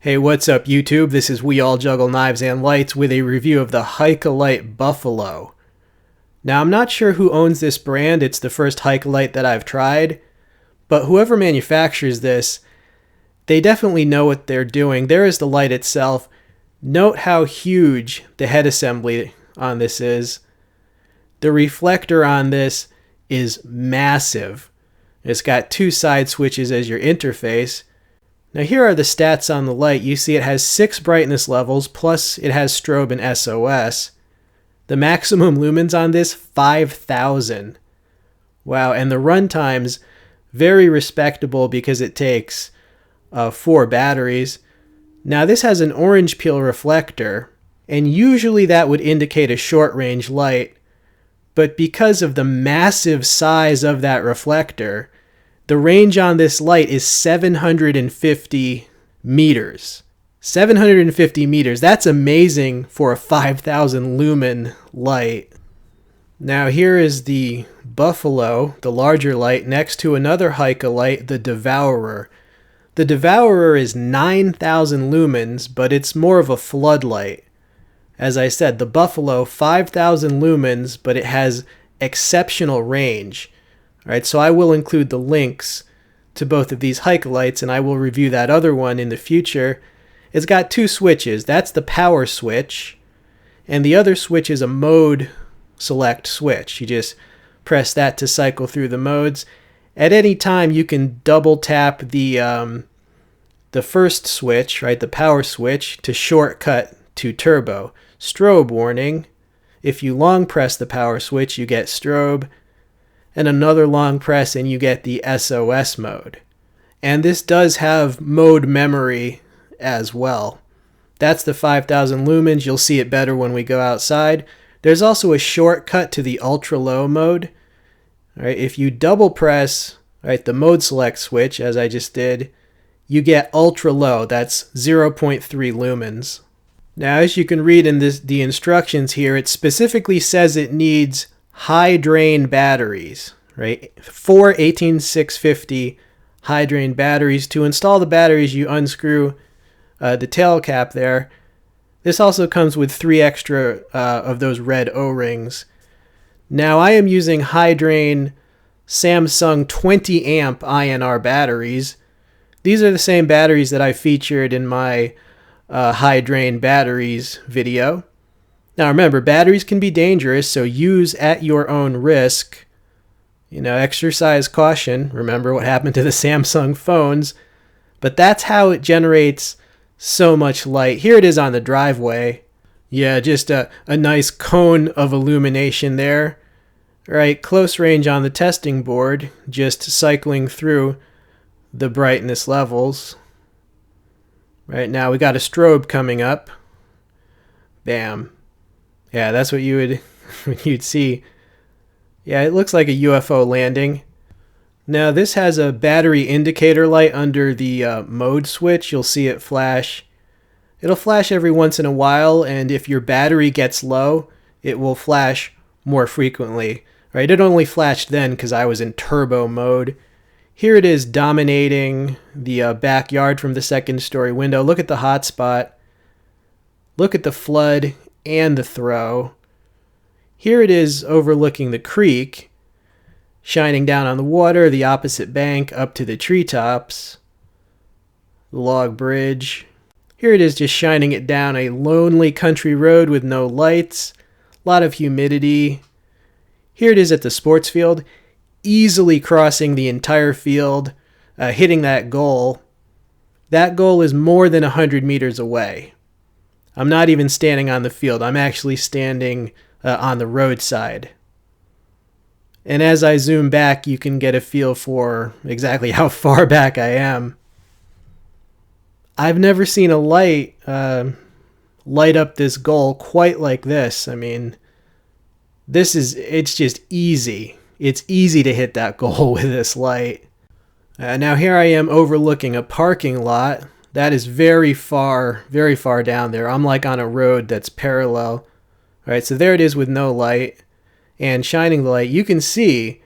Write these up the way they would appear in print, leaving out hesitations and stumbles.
Hey, what's up YouTube? This is We All Juggle Knives and Lights with a review of the Haikelite Buffalo. Now, I'm not sure who owns this brand. It's the first Haikelite that I've tried, but whoever manufactures this, they definitely know what they're doing. There is the light itself. Note how huge the head assembly on this is. The reflector on this is massive. It's got two side switches as your interface. Now here are the stats on the light. You see it has 6 brightness levels, plus it has strobe and SOS. The maximum lumens on this, 5,000. Wow, and the run time's very respectable because it takes 4 batteries. Now this has an orange peel reflector, and usually that would indicate a short range light, but because of the massive size of that reflector, the range on this light is 750 meters. 750 meters. That's amazing for a 5,000 lumen light. Now here is the Buffalo, the larger light, next to another Haikelite, the Devourer. The Devourer is 9,000 lumens, but it's more of a floodlight. As I said, the Buffalo, 5,000 lumens, but it has exceptional range. All right, so I will include the links to both of these Haikelites, and I will review that other one in the future. It's got 2 switches. That's the power switch, and the other switch is a mode select switch. You just press that to cycle through the modes. At any time, you can double tap the first switch, right, the power switch, to shortcut to turbo. Strobe warning. If you long press the power switch, you get strobe, and another long press and you get the SOS mode. And this does have mode memory as well. That's the 5,000 lumens. You'll see it better when we go outside. There's also a shortcut to the ultra low mode. All right, if you double press, right, the mode select switch, as I just did, you get ultra low. That's 0.3 lumens. Now, as you can read in the instructions here, it specifically says it needs high drain batteries, right? 4 18650 high drain batteries. To install the batteries, you unscrew the tail cap there. This also comes with 3 extra of those red O-rings. Now I am using high drain Samsung 20 amp INR batteries. These are the same batteries that I featured in my high drain batteries video. Now remember, batteries can be dangerous, so use at your own risk. You know, exercise caution. Remember what happened to the Samsung phones. But that's how it generates so much light. Here it is on the driveway. Yeah, just a nice cone of illumination there. Right, close range on the testing board, just cycling through the brightness levels. Right now we got a strobe coming up. Bam. Yeah, that's what you'd see. Yeah, it looks like a UFO landing. Now this has a battery indicator light under the mode switch. You'll see it flash. It'll flash every once in a while, and if your battery gets low, it will flash more frequently. Right? It only flashed then because I was in turbo mode. Here it is dominating the backyard from the second story window. Look at the hotspot. Look at the flood and the throw. Here it is overlooking the creek, shining down on the water, the opposite bank, up to the treetops, the log bridge. Here it is just shining it down a lonely country road with no lights, a lot of humidity. Here it is at the sports field, easily crossing the entire field, hitting that goal. That goal is more than 100 meters away. I'm not even standing on the field. I'm actually standing on the roadside. And as I zoom back, you can get a feel for exactly how far back I am. I've never seen a light light up this goal quite like this. I mean, it's just easy. It's easy to hit that goal with this light. Now here I am overlooking a parking lot. That is very far down there. I'm like on a road that's parallel. All right, so there it is with no light. And shining the light, you can see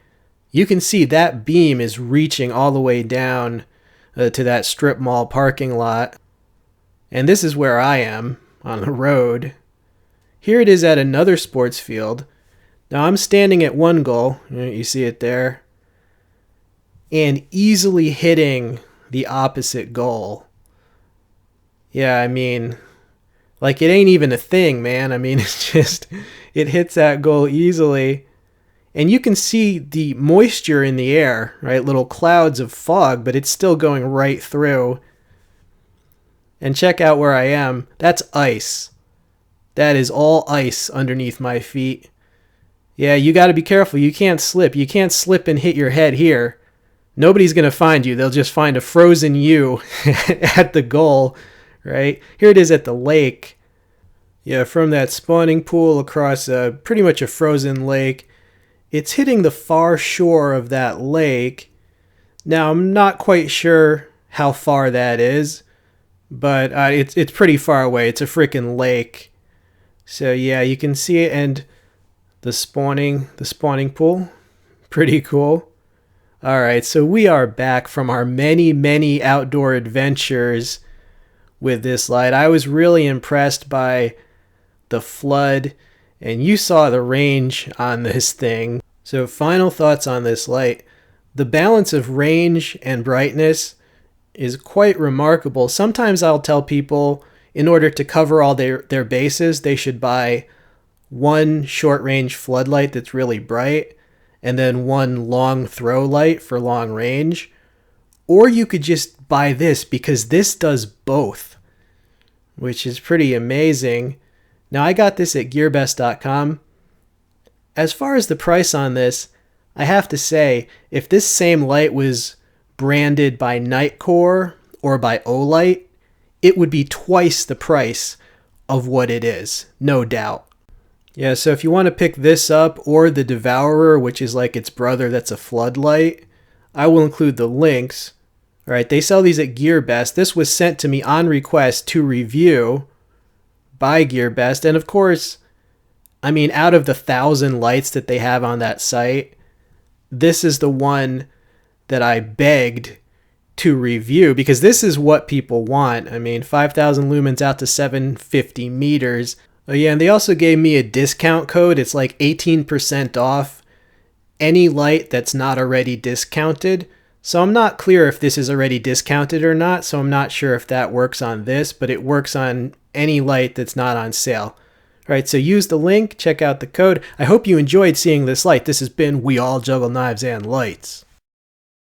that beam is reaching all the way down to that strip mall parking lot. And this is where I am, on the road. Here it is at another sports field. Now I'm standing at one goal, you see it there, and easily hitting the opposite goal. Yeah, I mean, like it ain't even a thing, man. I mean, it's just, it hits that goal easily. And you can see the moisture in the air, right? Little clouds of fog, but it's still going right through. And check out where I am. That's ice. That is all ice underneath my feet. Yeah, you got to be careful. You can't slip. You can't slip and hit your head here. Nobody's going to find you. They'll just find a frozen you at the goal, right? Here it is at the lake. Yeah, from that spawning pool across pretty much a frozen lake. It's hitting the far shore of that lake. Now, I'm not quite sure how far that is, but it's pretty far away. It's a freaking lake. So yeah, you can see it, and the spawning pool, pretty cool. All right, so we are back from our many outdoor adventures with this light. I was really impressed by the flood, and you saw the range on this thing. So final thoughts on this light. The balance of range and brightness is quite remarkable. Sometimes I'll tell people in order to cover all their bases, they should buy one short range floodlight that's really bright and then one long throw light for long range. Or you could just buy this because this does both, which is pretty amazing. Now I got this at gearbest.com. As far as the price on this, I have to say, if this same light was branded by Nightcore or by Olight, it would be twice the price of what it is, no doubt. Yeah, so if you want to pick this up or the Devourer, which is like its brother that's a floodlight, I will include the links. All right, they sell these at GearBest. This was sent to me on request to review by GearBest. And of course, I mean, out of the 1,000 lights that they have on that site, this is the one that I begged to review because this is what people want. I mean, 5,000 lumens out to 750 meters. Oh yeah, and they also gave me a discount code. It's like 18% off any light that's not already discounted. So I'm not clear if this is already discounted or not, so I'm not sure if that works on this, but it works on any light that's not on sale. All right, so use the link, check out the code. I hope you enjoyed seeing this light. This has been We All Juggle Knives and Lights.